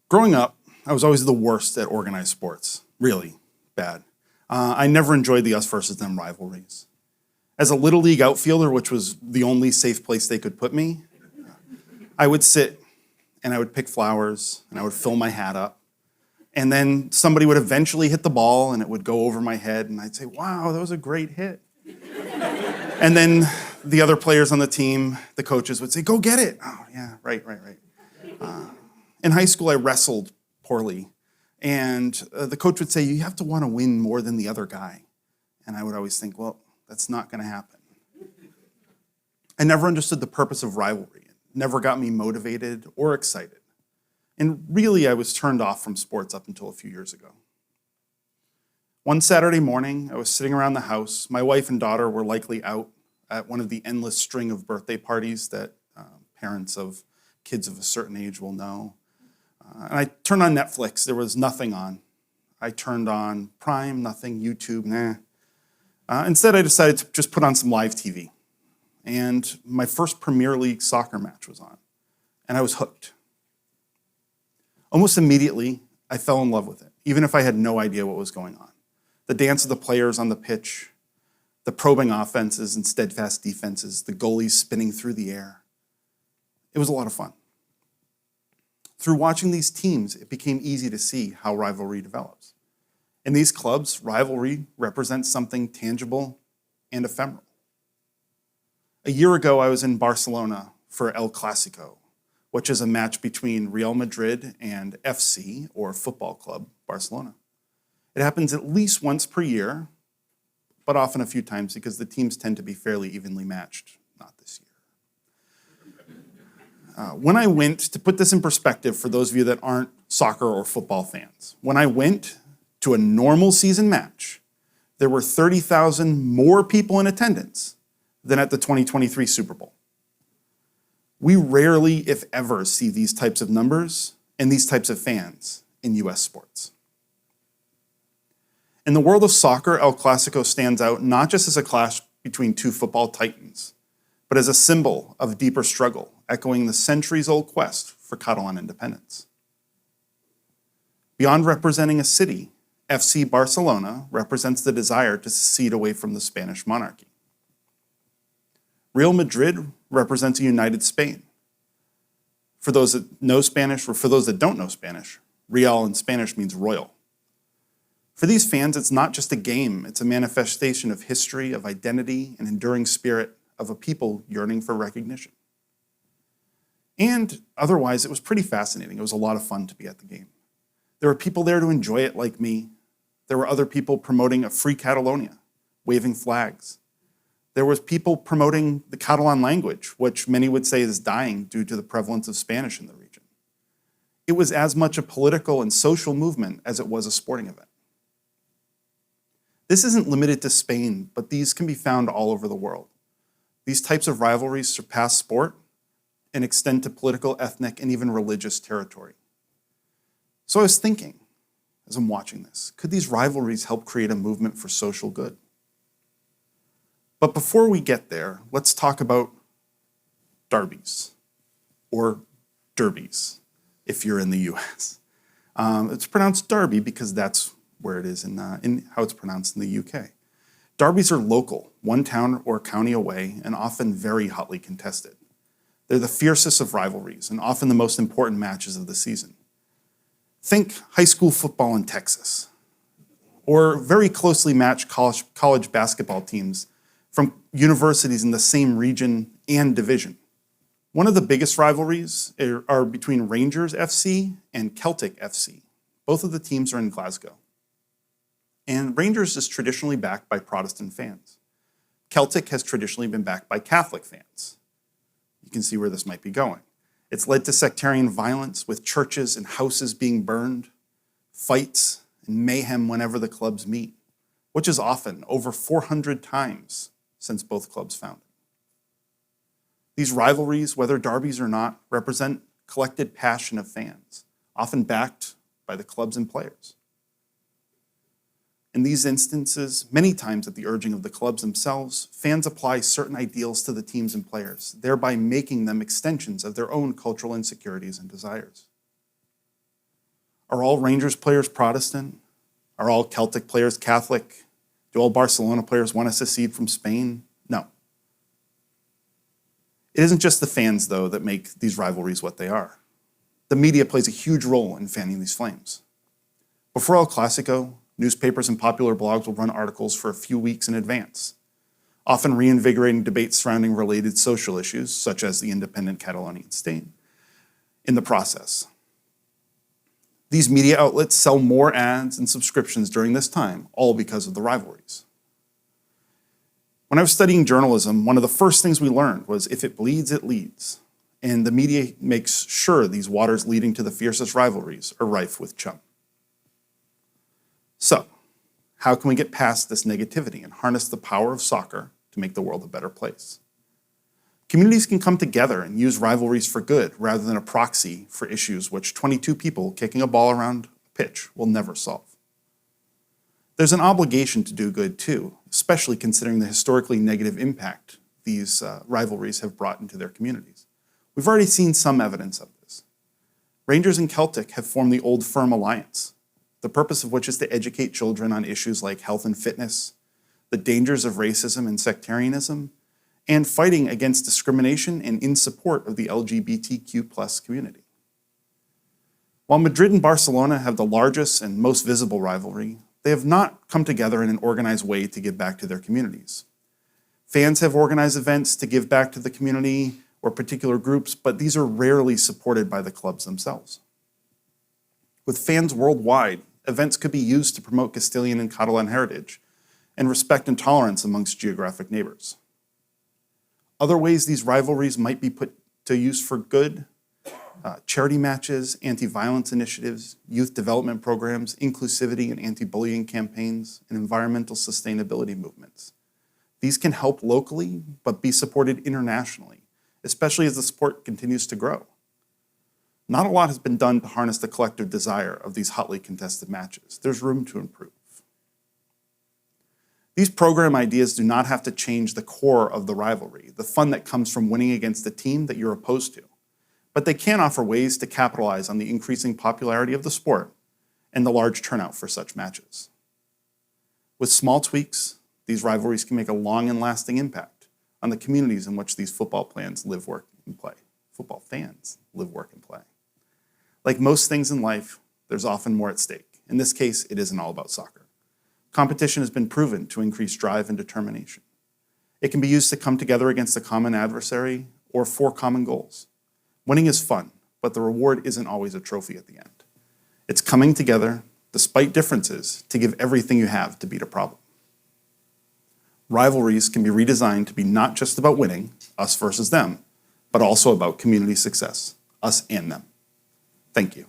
Growing up, I was always the worst at organized sports, really bad. I never enjoyed the us versus them rivalries. As a Little League outfielder, which was the only safe place they could put me, I would sit and I would pick flowers and I would fill my hat up. And then somebody would eventually hit the ball and it would go over my head and I'd say, wow, that was a great hit. And then the other players on the team, the coaches would say, go get it. Oh, yeah, right. In high school, I wrestled poorly. And the coach would say, you have to want to win more than the other guy. And I would always think, well, that's not going to happen. I never understood the purpose of rivalry. It never got me motivated or excited. And really, I was turned off from sports up until a few years ago. One Saturday morning, I was sitting around the house. My wife and daughter were likely out at one of the endless string of birthday parties that parents of kids of a certain age will know. And I turned on Netflix. There was nothing on. I turned on Prime, nothing, YouTube, nah. Instead, I decided to just put on some live TV. And my first Premier League soccer match was on. And I was hooked. Almost immediately, I fell in love with it, even if I had no idea what was going on. The dance of the players on the pitch, the probing offenses and steadfast defenses, the goalies spinning through the air. It was a lot of fun. Through watching these teams, it became easy to see how rivalry develops. In these clubs, rivalry represents something tangible and ephemeral. A year ago, I was in Barcelona for El Classico, which is a match between Real Madrid and FC, or Football Club Barcelona. It happens at least once per year, but often a few times because the teams tend to be fairly evenly matched. Not this year. When I went, to put this in perspective for those of you that aren't soccer or football fans, when I went to a normal season match, there were 30,000 more people in attendance than at the 2023 Super Bowl. We rarely, if ever, see these types of numbers and these types of fans in US sports. In the world of soccer, El Clasico stands out not just as a clash between two football titans, but as a symbol of deeper struggle, echoing the centuries-old quest for Catalan independence. Beyond representing a city, FC Barcelona represents the desire to secede away from the Spanish monarchy. Real Madrid represents a united Spain. For those that know Spanish, or for those that don't know Spanish, Real in Spanish means royal. For these fans, it's not just a game, it's a manifestation of history, of identity, and enduring spirit of a people yearning for recognition. And otherwise, it was pretty fascinating. It was a lot of fun to be at the game. There were people there to enjoy it like me. There were other people promoting a free Catalonia, waving flags. There was people promoting the Catalan language, which many would say is dying due to the prevalence of Spanish in the region. It was as much a political and social movement as it was a sporting event. This isn't limited to Spain, but these can be found all over the world. These types of rivalries surpass sport and extend to political, ethnic, and even religious territory. So I was thinking, as I'm watching this, could these rivalries help create a movement for social good? But before we get there, let's talk about derbies, or derbies, if you're in the US. It's pronounced derby because that's where it is in how it's pronounced in the UK. Derbies are local, one town or county away, and often very hotly contested. They're the fiercest of rivalries, and often the most important matches of the season. Think high school football in Texas, or very closely matched college basketball teams from universities in the same region and division. One of the biggest rivalries are between Rangers FC and Celtic FC. Both of the teams are in Glasgow. And Rangers is traditionally backed by Protestant fans. Celtic has traditionally been backed by Catholic fans. You can see where this might be going. It's led to sectarian violence with churches and houses being burned, fights and mayhem whenever the clubs meet, which is often over 400 times since both clubs founded. These rivalries, whether derbies or not, represent collected passion of fans, often backed by the clubs and players. In these instances, many times at the urging of the clubs themselves, fans apply certain ideals to the teams and players, thereby making them extensions of their own cultural insecurities and desires. Are all Rangers players Protestant? Are all Celtic players Catholic? Do all Barcelona players want to secede from Spain? No. It isn't just the fans, though, that make these rivalries what they are. The media plays a huge role in fanning these flames. Before El Clasico, newspapers and popular blogs will run articles for a few weeks in advance, often reinvigorating debates surrounding related social issues, such as the independent Catalonian state, in the process. These media outlets sell more ads and subscriptions during this time, all because of the rivalries. When I was studying journalism, one of the first things we learned was if it bleeds, it leads. And the media makes sure these waters leading to the fiercest rivalries are rife with chum. So, how can we get past this negativity and harness the power of soccer to make the world a better place? Communities can come together and use rivalries for good rather than a proxy for issues which 22 people kicking a ball around a pitch will never solve. There's an obligation to do good too, especially considering the historically negative impact these rivalries have brought into their communities. We've already seen some evidence of this. Rangers and Celtic have formed the Old Firm Alliance, the purpose of which is to educate children on issues like health and fitness, the dangers of racism and sectarianism, and fighting against discrimination and in support of the LGBTQ+ community. While Madrid and Barcelona have the largest and most visible rivalry, they have not come together in an organized way to give back to their communities. Fans have organized events to give back to the community or particular groups, but these are rarely supported by the clubs themselves. With fans worldwide, events could be used to promote Castilian and Catalan heritage and respect and tolerance amongst geographic neighbors. Other ways these rivalries might be put to use for good: charity matches, anti-violence initiatives, youth development programs, inclusivity and anti-bullying campaigns, and environmental sustainability movements. These can help locally, but be supported internationally, especially as the sport continues to grow. Not a lot has been done to harness the collective desire of these hotly contested matches. There's room to improve. These program ideas do not have to change the core of the rivalry, the fun that comes from winning against a team that you're opposed to. But they can offer ways to capitalize on the increasing popularity of the sport and the large turnout for such matches. With small tweaks, these rivalries can make a long and lasting impact on the communities in which these football fans live, work, and play. Football fans live, work, and play. Like most things in life, there's often more at stake. In this case, it isn't all about soccer. Competition has been proven to increase drive and determination. It can be used to come together against a common adversary or for common goals. Winning is fun, but the reward isn't always a trophy at the end. It's coming together, despite differences, to give everything you have to beat a problem. Rivalries can be redesigned to be not just about winning, us versus them, but also about community success, us and them. Thank you.